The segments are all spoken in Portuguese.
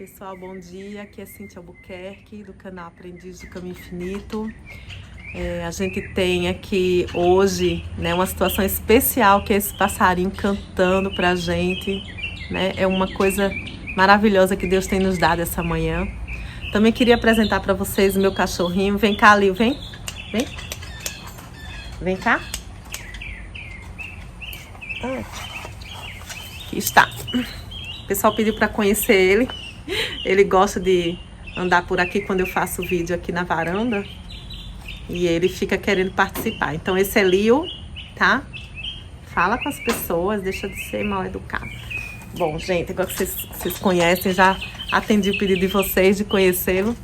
Pessoal, bom dia. Aqui é Cíntia Albuquerque, do canal Aprendiz do Caminho Infinito. A gente tem aqui hoje, né, uma situação especial, que é esse passarinho cantando pra gente, né? É uma coisa maravilhosa que Deus tem nos dado essa manhã. Também queria apresentar para vocês o meu cachorrinho. Vem cá, Lil, vem. Vem. Vem cá. Aqui está. O pessoal pediu para conhecer ele. Ele gosta de andar por aqui quando eu faço vídeo aqui na varanda. E ele fica querendo participar. Então esse é Lil, tá? Fala com as pessoas, deixa de ser mal educado. Bom, gente, agora que vocês conhecem, já atendi o pedido de vocês de conhecê-lo.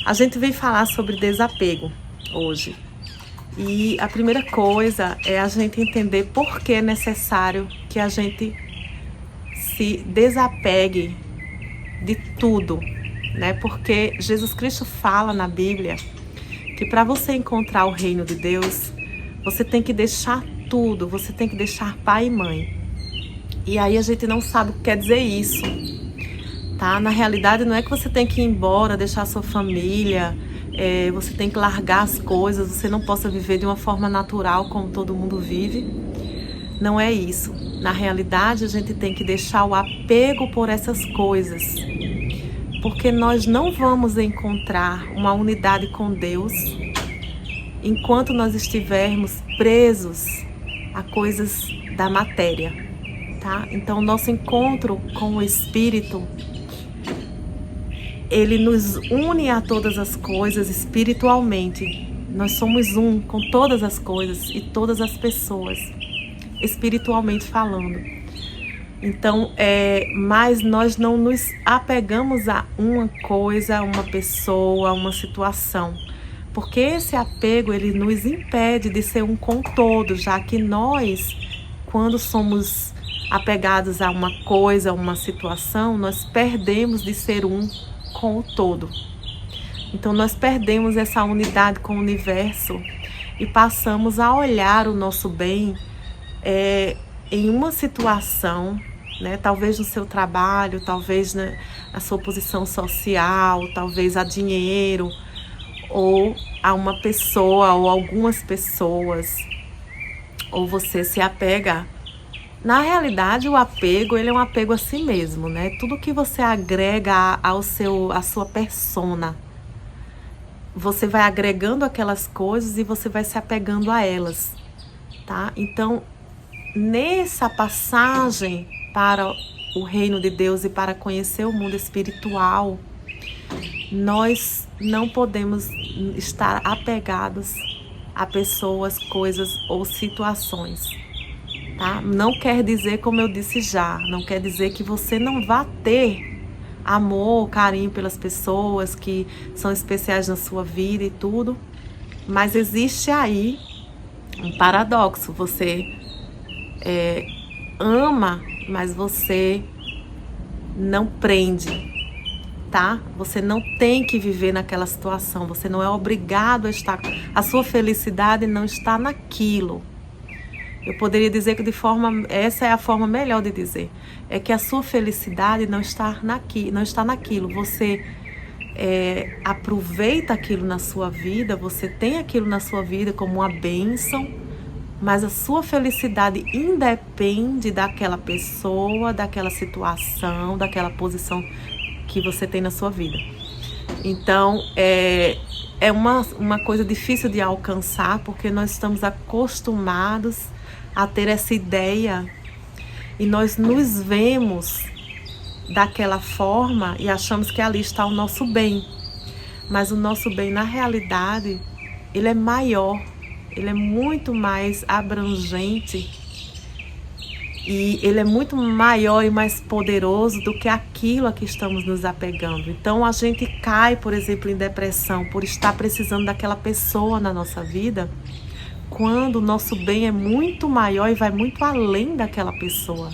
A gente vem falar sobre desapego hoje. E a primeira coisa é a gente entender por que é necessário que a gente se desapegue de tudo, né? Porque Jesus Cristo fala na Bíblia que para você encontrar o reino de Deus, você tem que deixar tudo, você tem que deixar pai e mãe. E aí a gente não sabe o que quer dizer isso, tá? Na realidade não é que você tem que ir embora, deixar a sua família, você tem que largar as coisas, você não possa viver de uma forma natural como todo mundo vive. Não é isso. Na realidade a gente tem que deixar o apego por essas coisas, porque nós não vamos encontrar uma unidade com Deus enquanto nós estivermos presos a coisas da matéria, tá? Então, o nosso encontro com o Espírito, ele nos une a todas as coisas espiritualmente. Nós somos um com todas as coisas e todas as pessoas, espiritualmente falando. Então, mas nós não nos apegamos a uma coisa, a uma pessoa, a uma situação. Porque esse apego, ele nos impede de ser um com todo, já que nós, quando somos apegados a uma coisa, a uma situação, nós perdemos de ser um com o todo. Então, nós perdemos essa unidade com o universo e passamos a olhar o nosso bem em uma situação, né? Talvez no seu trabalho, talvez na sua posição social, talvez a dinheiro, ou a uma pessoa ou algumas pessoas, ou você se apega. Na realidade, o apego, ele é um apego a si mesmo, né? Tudo que você agrega à sua persona, você vai agregando aquelas coisas e você vai se apegando a elas, tá? Então, nessa passagem para o reino de Deus e para conhecer o mundo espiritual, nós não podemos estar apegados a pessoas, coisas ou situações, tá? Não quer dizer, como eu disse já, não quer dizer que você não vá ter amor, carinho pelas pessoas que são especiais na sua vida e tudo, mas existe aí um paradoxo. Você ama, mas você não prende, tá? Você não tem que viver naquela situação, você não é obrigado a estar, a sua felicidade não está naquilo. Eu poderia dizer que essa é a forma melhor de dizer, é que a sua felicidade não está naquilo. Você aproveita aquilo na sua vida, você tem aquilo na sua vida como uma bênção, mas a sua felicidade independe daquela pessoa, daquela situação, daquela posição que você tem na sua vida. Então, é uma coisa difícil de alcançar, porque nós estamos acostumados a ter essa ideia e nós nos vemos daquela forma e achamos que ali está o nosso bem. Mas o nosso bem, na realidade, ele é maior. Ele é muito mais abrangente e ele é muito maior e mais poderoso do que aquilo a que estamos nos apegando. Então a gente cai, por exemplo, em depressão por estar precisando daquela pessoa na nossa vida, quando o nosso bem é muito maior e vai muito além daquela pessoa,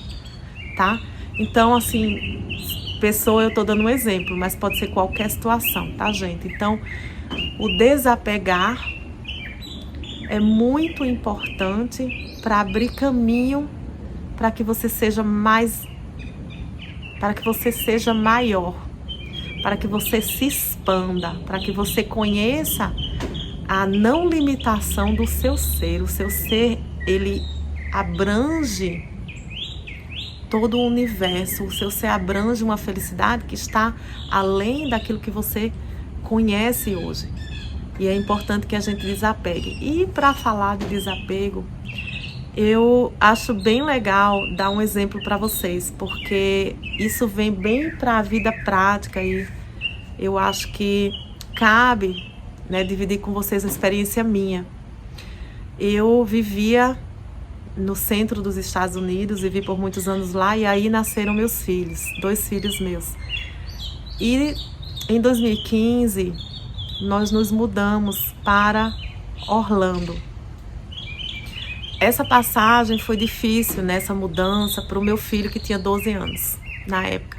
tá? Então, assim, pessoa, eu tô dando um exemplo, mas pode ser qualquer situação, tá, gente? Então, o desapegar é muito importante para abrir caminho para que você seja mais para que você seja maior, para que você se expanda, para que você conheça a não limitação do seu ser. O seu ser, ele abrange todo o universo. O seu ser abrange uma felicidade que está além daquilo que você conhece hoje. E é importante que a gente desapegue. E para falar de desapego, eu acho bem legal dar um exemplo para vocês, porque isso vem bem para a vida prática e eu acho que cabe, né, dividir com vocês a experiência minha. Eu vivia no centro dos Estados Unidos, vivi por muitos anos lá e aí nasceram meus filhos, 2 filhos meus. E em 2015 nós nos mudamos para Orlando. Essa passagem foi difícil, nessa mudança, para o meu filho que tinha 12 anos na época.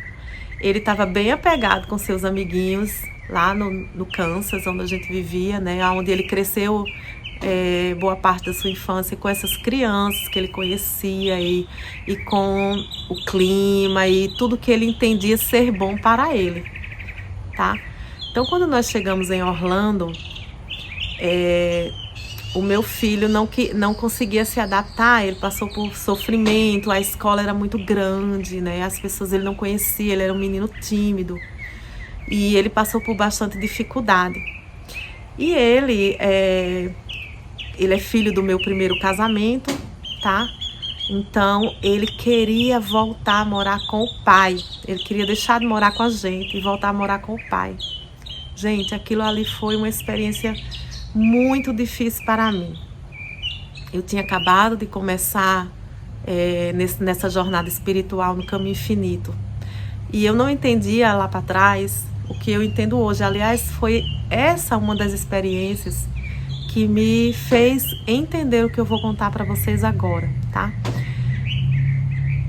Ele estava bem apegado com seus amiguinhos lá no Kansas, onde a gente vivia, né? Onde ele cresceu boa parte da sua infância com essas crianças que ele conhecia e com o clima e tudo que ele entendia ser bom para ele, tá? Então, quando nós chegamos em Orlando, o meu filho não conseguia se adaptar, ele passou por sofrimento, a escola era muito grande, né? As pessoas ele não conhecia, ele era um menino tímido e ele passou por bastante dificuldade. E ele é filho do meu primeiro casamento, tá? Então ele queria voltar a morar com o pai, ele queria deixar de morar com a gente e voltar a morar com o pai. Gente, aquilo ali foi uma experiência muito difícil para mim. Eu tinha acabado de começar nessa jornada espiritual no caminho infinito e eu não entendia lá para trás o que eu entendo hoje. Aliás, foi essa uma das experiências que me fez entender o que eu vou contar para vocês agora, tá?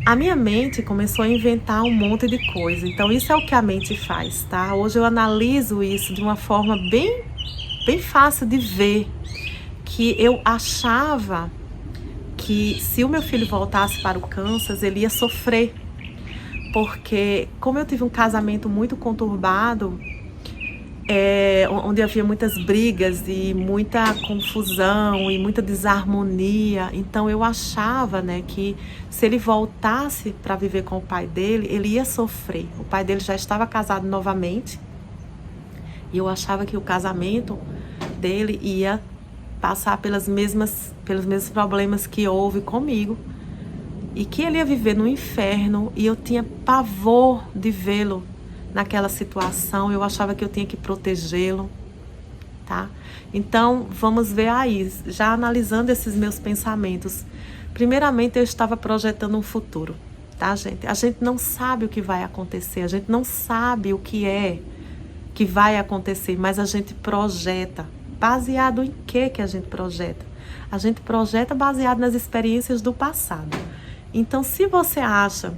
A minha mente começou a inventar um monte de coisa. Então isso é o que a mente faz, tá? Hoje eu analiso isso de uma forma bem fácil de ver, que eu achava que se o meu filho voltasse para o Kansas, ele ia sofrer, porque como eu tive um casamento muito conturbado, onde havia muitas brigas e muita confusão e muita desarmonia, então eu achava, né, que se ele voltasse para viver com o pai dele, ele ia sofrer. O pai dele já estava casado novamente e eu achava que o casamento dele ia passar pelos mesmos problemas que houve comigo e que ele ia viver no inferno, e eu tinha pavor de vê-lo naquela situação. Eu achava que eu tinha que protegê-lo, tá? Então vamos ver aí, já analisando esses meus pensamentos. Primeiramente, eu estava projetando um futuro, tá, gente? A gente não sabe o que vai acontecer, a gente não sabe o que vai acontecer, mas a gente projeta. Baseado em que a gente projeta? A gente projeta baseado nas experiências do passado. Então, se você acha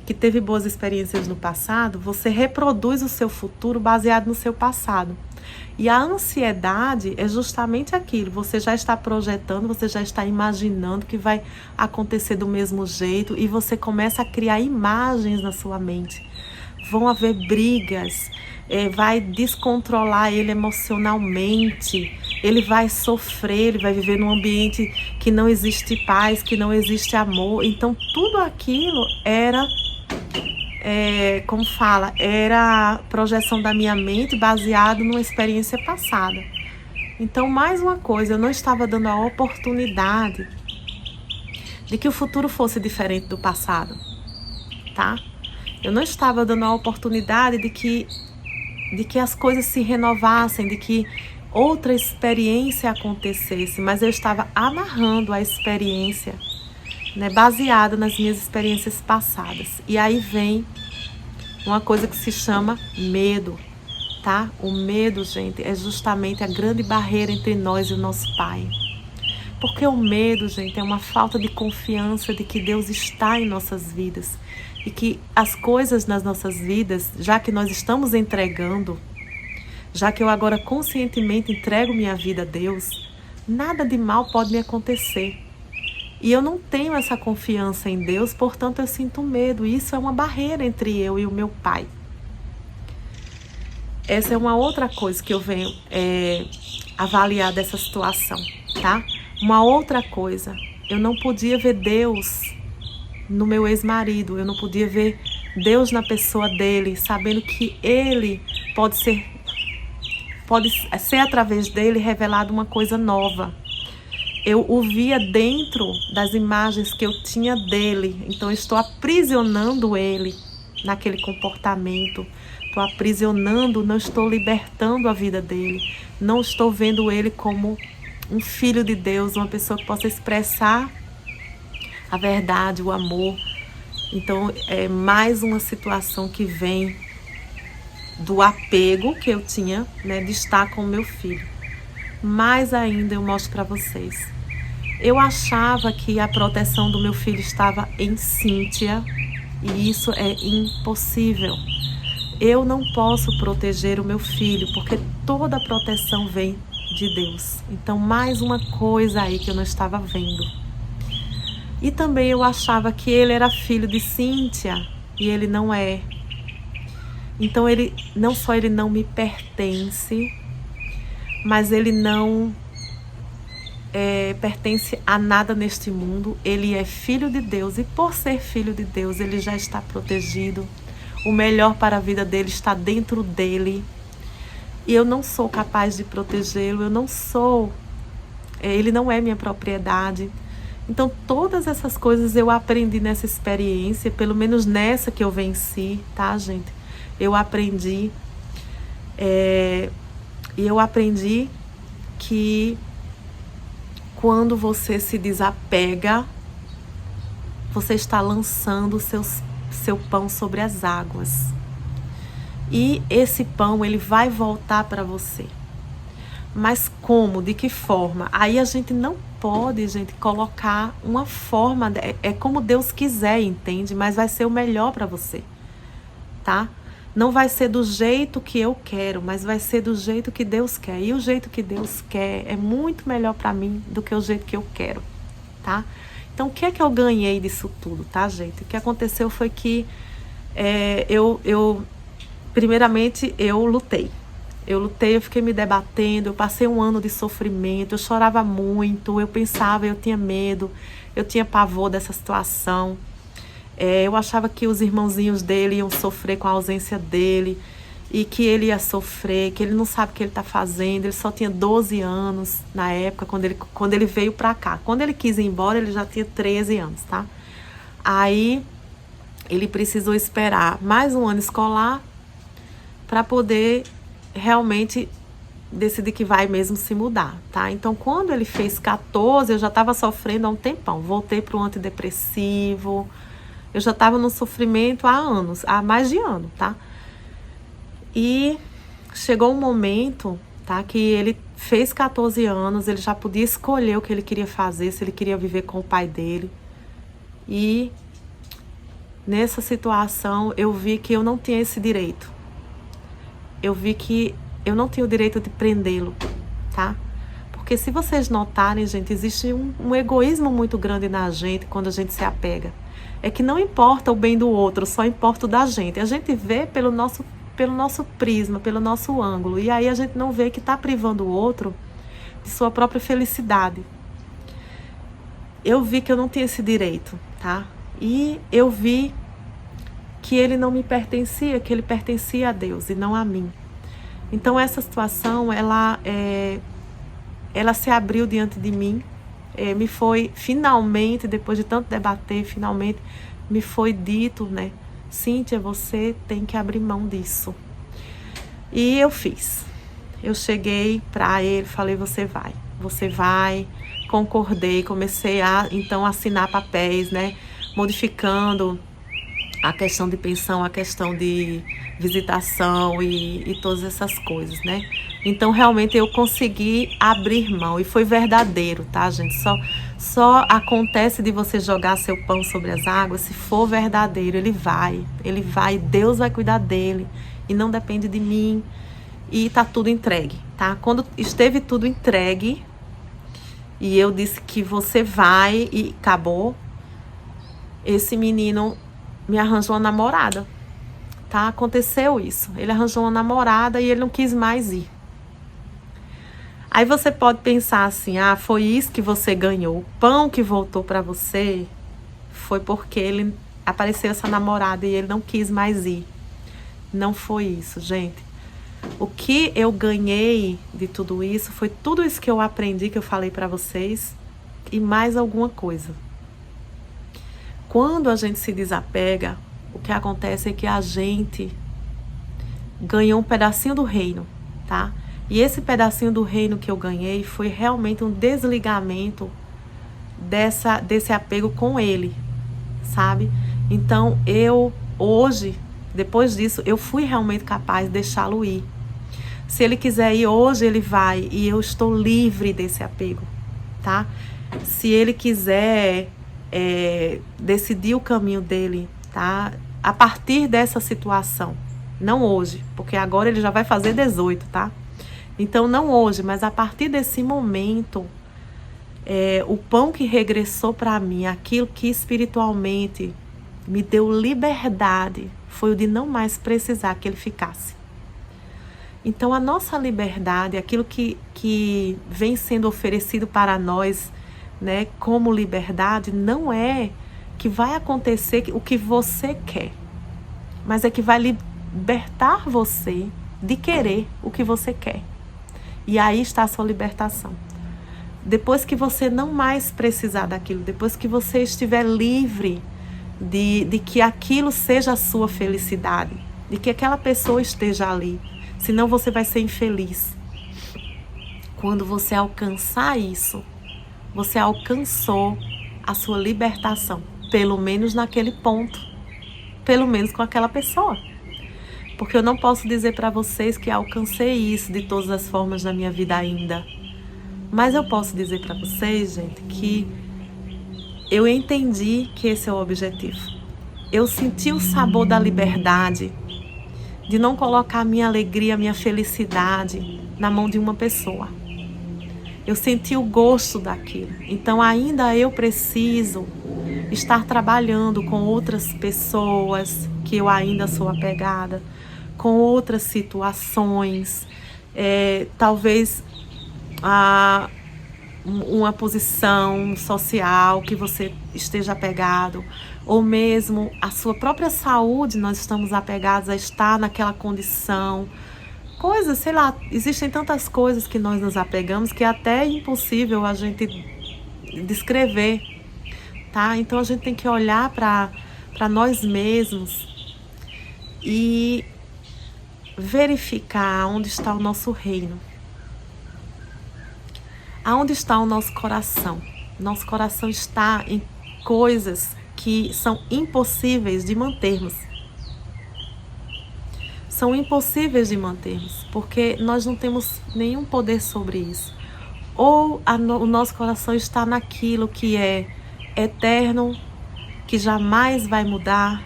que teve boas experiências no passado, você reproduz o seu futuro baseado no seu passado. E a ansiedade é justamente aquilo. Você já está projetando, você já está imaginando que vai acontecer do mesmo jeito e você começa a criar imagens na sua mente. Vão haver brigas, vai descontrolar ele emocionalmente, ele vai sofrer, ele vai viver num ambiente que não existe paz, que não existe amor. Então tudo aquilo era, era projeção da minha mente baseado numa experiência passada. Então, mais uma coisa, eu não estava dando a oportunidade de que o futuro fosse diferente do passado, tá? Eu não estava dando a oportunidade de que as coisas se renovassem, de que outra experiência acontecesse, mas eu estava amarrando a experiência, né, baseada nas minhas experiências passadas. E aí vem uma coisa que se chama medo, tá? O medo, gente, é justamente a grande barreira entre nós e o nosso Pai. Porque o medo, gente, é uma falta de confiança de que Deus está em nossas vidas. E que as coisas nas nossas vidas, já que nós estamos entregando, já que eu agora conscientemente entrego minha vida a Deus, nada de mal pode me acontecer. E eu não tenho essa confiança em Deus, portanto eu sinto medo. E isso é uma barreira entre eu e o meu pai. Essa é uma outra coisa que eu venho avaliar dessa situação, tá? Uma outra coisa, eu não podia ver Deus no meu ex-marido, eu não podia ver Deus na pessoa dele, sabendo que ele pode ser através dele revelado uma coisa nova. Eu o via dentro das imagens que eu tinha dele, então eu estou aprisionando ele naquele comportamento, estou aprisionando, não estou libertando a vida dele, não estou vendo ele como um filho de Deus, uma pessoa que possa expressar a verdade, o amor. Então é mais uma situação que vem do apego que eu tinha, né, de estar com o meu filho. Mais ainda eu mostro para vocês. Eu achava que a proteção do meu filho estava em Cíntia, e isso é impossível. Eu não posso proteger o meu filho, porque toda a proteção vem de Deus. Então, mais uma coisa aí que eu não estava vendo. E também eu achava que ele era filho de Cíntia, e ele não é. Então, não só ele não me pertence, mas ele não pertence a nada neste mundo. Ele é filho de Deus, e por ser filho de Deus, ele já está protegido. O melhor para a vida dele está dentro dele. E eu não sou capaz de protegê-lo, eu não sou, ele não é minha propriedade. Então, todas essas coisas eu aprendi nessa experiência, pelo menos nessa que eu venci, tá, gente? Eu aprendi, e eu aprendi que quando você se desapega, você está lançando seu pão sobre as águas. E esse pão, ele vai voltar para você. Mas como? De que forma? Aí a gente não pode, gente, colocar uma forma. É como Deus quiser, entende? Mas vai ser o melhor para você, tá? Não vai ser do jeito que eu quero, mas vai ser do jeito que Deus quer. E o jeito que Deus quer é muito melhor para mim do que o jeito que eu quero, tá? Então, o que é que eu ganhei disso tudo, tá, gente? O que aconteceu foi que primeiramente, eu lutei. Eu fiquei me debatendo, eu passei um ano de sofrimento, eu chorava muito, eu pensava, eu tinha medo, eu tinha pavor dessa situação. Eu achava que os irmãozinhos dele iam sofrer com a ausência dele, e que ele ia sofrer, que ele não sabe o que ele está fazendo. Ele só tinha 12 anos na época, quando ele veio para cá. Quando ele quis ir embora, ele já tinha 13 anos, tá? Aí, ele precisou esperar mais um ano escolar para poder realmente decidir que vai mesmo se mudar, tá? Então, quando ele fez 14, eu já estava sofrendo há um tempão. Voltei para o antidepressivo. Eu já estava no sofrimento há mais de ano, tá? E chegou um momento, tá, que ele fez 14 anos, ele já podia escolher o que ele queria fazer, se ele queria viver com o pai dele. E nessa situação eu vi que eu não tinha esse direito. Eu vi que eu não tinha o direito de prendê-lo, tá? Porque se vocês notarem, gente, existe um egoísmo muito grande na gente quando a gente se apega. É que não importa o bem do outro, só importa o da gente. A gente vê pelo nosso prisma, pelo nosso ângulo. E aí a gente não vê que está privando o outro de sua própria felicidade. Eu vi que eu não tinha esse direito, tá? E eu vi que ele não me pertencia, que ele pertencia a Deus e não a mim. Então essa situação, ela se abriu diante de mim. Me foi finalmente, depois de tanto debater, finalmente me foi dito, né? Cíntia, você tem que abrir mão disso. E eu fiz. Eu cheguei para ele, falei, você vai. Concordei, comecei a, então, assinar papéis, né? Modificando a questão de pensão, a questão de visitação e todas essas coisas, né? Então, realmente, eu consegui abrir mão. E foi verdadeiro, tá, gente? Só acontece de você jogar seu pão sobre as águas se for verdadeiro. Ele vai. Deus vai cuidar dele. E não depende de mim. E tá tudo entregue, tá? Quando esteve tudo entregue, e eu disse que você vai e acabou, esse menino me arranjou uma namorada, tá? Aconteceu isso. Ele arranjou uma namorada e ele não quis mais ir. Aí você pode pensar assim, ah, foi isso que você ganhou. O pão que voltou para você foi porque ele apareceu essa namorada e ele não quis mais ir. Não foi isso, gente. O que eu ganhei de tudo isso foi tudo isso que eu aprendi, que eu falei para vocês, e mais alguma coisa. Quando a gente se desapega, o que acontece é que a gente ganhou um pedacinho do reino, tá? E esse pedacinho do reino que eu ganhei foi realmente um desligamento desse apego com ele, sabe? Então eu, hoje, depois disso, eu fui realmente capaz de deixá-lo ir. Se ele quiser ir hoje, ele vai, e eu estou livre desse apego, tá? Se ele quiser decidir o caminho dele, tá? A partir dessa situação, não hoje, porque agora ele já vai fazer 18, tá? Então não hoje, mas a partir desse momento, o pão que regressou para mim, aquilo que espiritualmente me deu liberdade, foi o de não mais precisar que ele ficasse. Então a nossa liberdade, aquilo que vem sendo oferecido para nós, né, como liberdade, não é que vai acontecer o que você quer, mas é que vai libertar você de querer o que você quer. E aí está a sua libertação. Depois que você não mais precisar daquilo, depois que você estiver livre de que aquilo seja a sua felicidade, de que aquela pessoa esteja ali, senão você vai ser infeliz. Quando você alcançar isso, você alcançou a sua libertação, pelo menos naquele ponto, pelo menos com aquela pessoa. Porque eu não posso dizer para vocês que alcancei isso de todas as formas na minha vida ainda. Mas eu posso dizer para vocês, gente, que eu entendi que esse é o objetivo. Eu senti o sabor da liberdade, de não colocar a minha alegria, a minha felicidade na mão de uma pessoa. Eu senti o gosto daquilo. Então ainda eu preciso estar trabalhando com outras pessoas que eu ainda sou apegada, com outras situações, talvez uma posição social que você esteja apegado, ou mesmo a sua própria saúde, nós estamos apegados a estar naquela condição. Coisas, sei lá, existem tantas coisas que nós nos apegamos que até é impossível a gente descrever, tá? Então a gente tem que olhar para nós mesmos e verificar onde está o nosso reino. Aonde está o nosso coração? Nosso coração está em coisas que são impossíveis de mantermos. São impossíveis de mantermos, porque nós não temos nenhum poder sobre isso. Ou o nosso coração está naquilo que é eterno, que jamais vai mudar,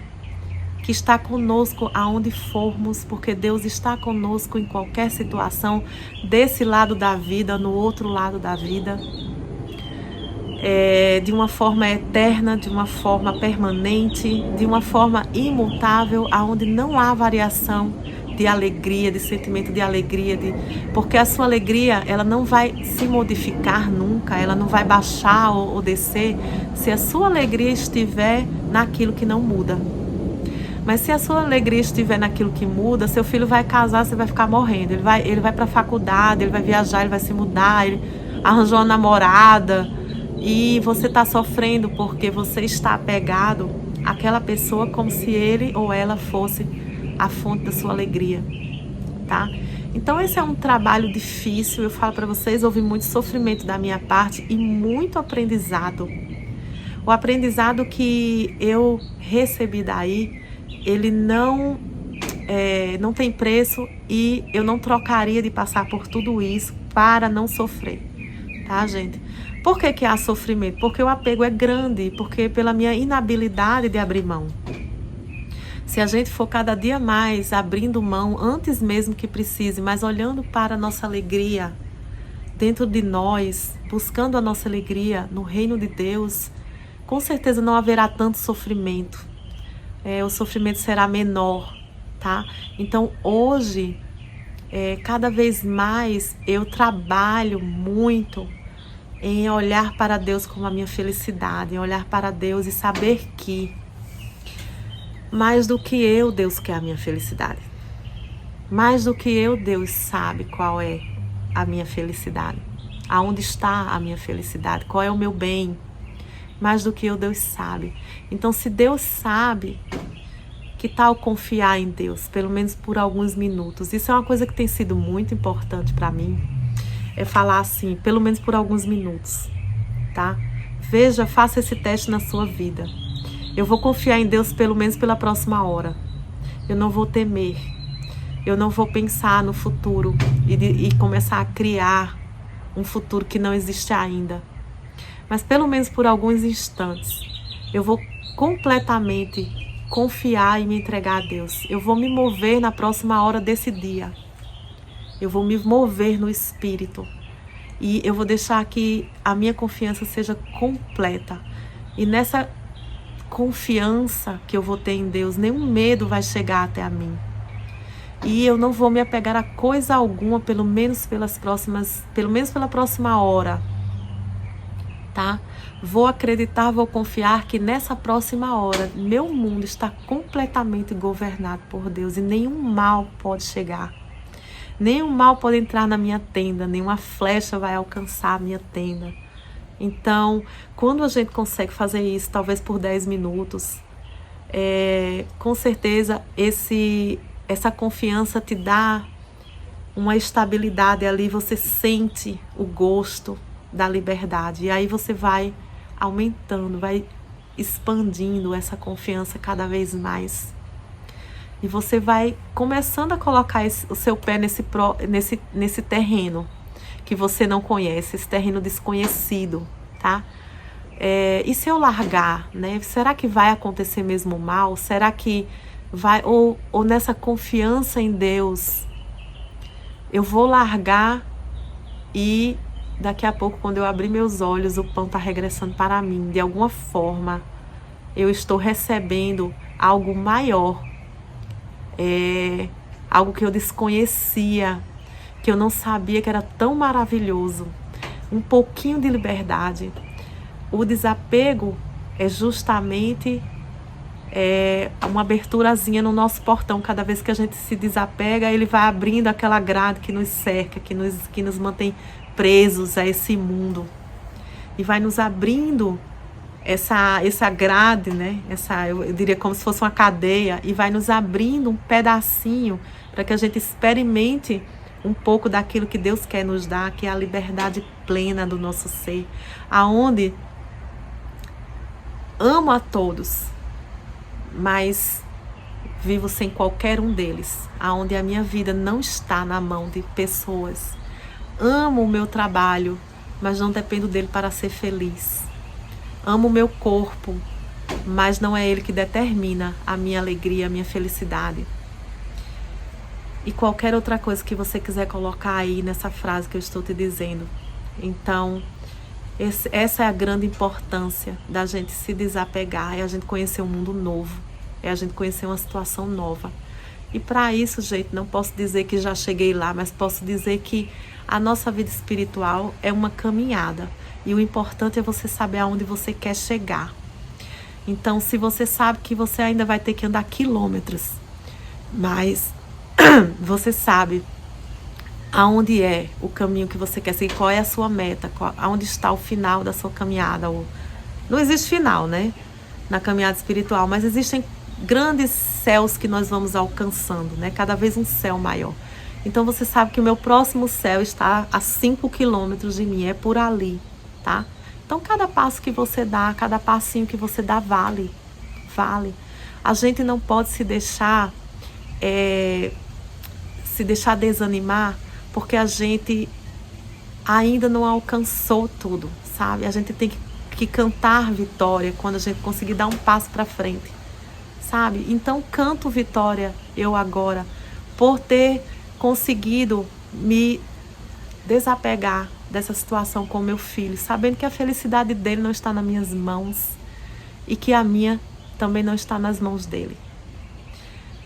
que está conosco aonde formos, porque Deus está conosco em qualquer situação, desse lado da vida, no outro lado da vida, de uma forma eterna, de uma forma permanente, de uma forma imutável, aonde não há variação de alegria, de sentimento de alegria, porque a sua alegria, ela não vai se modificar nunca, ela não vai baixar ou descer, se a sua alegria estiver naquilo que não muda. Mas se a sua alegria estiver naquilo que muda, seu filho vai casar, você vai ficar morrendo. Ele vai para a faculdade, ele vai viajar, ele vai se mudar, ele arranjou uma namorada e você está sofrendo porque você está apegado àquela pessoa como se ele ou ela fosse a fonte da sua alegria, tá? Então esse é um trabalho difícil, eu falo para vocês, houve muito sofrimento da minha parte e muito aprendizado. O aprendizado que eu recebi daí, ele não tem preço e eu não trocaria de passar por tudo isso para não sofrer, tá, gente? Por que há sofrimento? Porque o apego é grande, porque pela minha inabilidade de abrir mão. Se a gente for cada dia mais abrindo mão, antes mesmo que precise, mas olhando para a nossa alegria dentro de nós, buscando a nossa alegria no reino de Deus, com certeza não haverá tanto sofrimento. O sofrimento será menor, tá? Então hoje, cada vez mais eu trabalho muito em olhar para Deus como a minha felicidade, em olhar para Deus e saber que mais do que eu, Deus quer a minha felicidade. Mais do que eu, Deus sabe qual é a minha felicidade. Aonde está a minha felicidade? Qual é o meu bem? Mais do que eu, Deus sabe. Então, se Deus sabe, que tal confiar em Deus, pelo menos por alguns minutos? Isso é uma coisa que tem sido muito importante para mim. É falar assim, pelo menos por alguns minutos, tá? Veja, faça esse teste na sua vida. Eu vou confiar em Deus pelo menos pela próxima hora. Eu não vou temer. Eu não vou pensar no futuro e começar a criar um futuro que não existe ainda. Mas pelo menos por alguns instantes, eu vou completamente confiar e me entregar a Deus. Eu vou me mover na próxima hora desse dia. Eu vou me mover no Espírito. E eu vou deixar que a minha confiança seja completa. E nessa confiança que eu vou ter em Deus, nenhum medo vai chegar até a mim. E eu não vou me apegar a coisa alguma, pelo menos pela próxima hora. Tá? Vou acreditar, vou confiar que nessa próxima hora, meu mundo está completamente governado por Deus e nenhum mal pode chegar. Nenhum mal pode entrar na minha tenda, nenhuma flecha vai alcançar a minha tenda. Então, quando a gente consegue fazer isso, talvez por 10 minutos, com certeza essa confiança te dá uma estabilidade ali, você sente o gosto da liberdade. E aí você vai aumentando, vai expandindo essa confiança cada vez mais. E você vai começando a colocar o seu pé nesse terreno que você não conhece, esse terreno desconhecido, tá? E se eu largar, né? Será que vai acontecer mesmo mal? Será que vai... Ou nessa confiança em Deus, eu vou largar e daqui a pouco, quando eu abrir meus olhos, o pão está regressando para mim. De alguma forma, eu estou recebendo algo maior. Algo que eu desconhecia, que eu não sabia que era tão maravilhoso. Um pouquinho de liberdade. O desapego é justamente uma aberturazinha no nosso portão. Cada vez que a gente se desapega, ele vai abrindo aquela grade que nos cerca, que nos mantém presos a esse mundo. E vai nos abrindo essa grade, né? Eu diria como se fosse uma cadeia, e vai nos abrindo um pedacinho para que a gente experimente um pouco daquilo que Deus quer nos dar, que é a liberdade plena do nosso ser, aonde amo a todos, mas vivo sem qualquer um deles, aonde a minha vida não está na mão de pessoas. Amo o meu trabalho, mas não dependo dele para ser feliz. Amo o meu corpo, mas não é ele que determina a minha alegria, a minha felicidade. E qualquer outra coisa que você quiser colocar aí nessa frase que eu estou te dizendo. Então, essa é a grande importância da gente se desapegar, é a gente conhecer um mundo novo, é a gente conhecer uma situação nova. E para isso, gente, não posso dizer que já cheguei lá, mas posso dizer que a nossa vida espiritual é uma caminhada. E o importante é você saber aonde você quer chegar. Então, se você sabe que você ainda vai ter que andar quilômetros, mas você sabe aonde é o caminho que você quer seguir, qual é a sua meta, aonde está o final da sua caminhada. Não existe final, né? Na caminhada espiritual, mas existem grandes céus que nós vamos alcançando, né? Cada vez um céu maior. Então você sabe que o meu próximo céu está a 5 quilômetros de mim, é por ali, tá? Então cada passo que você dá, cada passinho que você dá vale. A gente não pode se deixar desanimar, porque a gente ainda não alcançou tudo, sabe? A gente tem que cantar vitória quando a gente conseguir dar um passo para frente, sabe? Então canto vitória eu agora por ter conseguido me desapegar dessa situação com meu filho, sabendo que a felicidade dele não está nas minhas mãos e que a minha também não está nas mãos dele.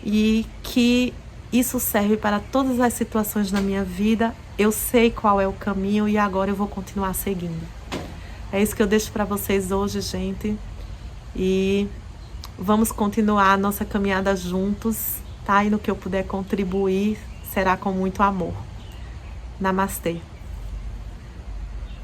E que isso serve para todas as situações da minha vida. Eu sei qual é o caminho e agora eu vou continuar seguindo. É isso que eu deixo para vocês hoje, gente. E vamos continuar a nossa caminhada juntos, tá? E no que eu puder contribuir, será com muito amor. Namastê.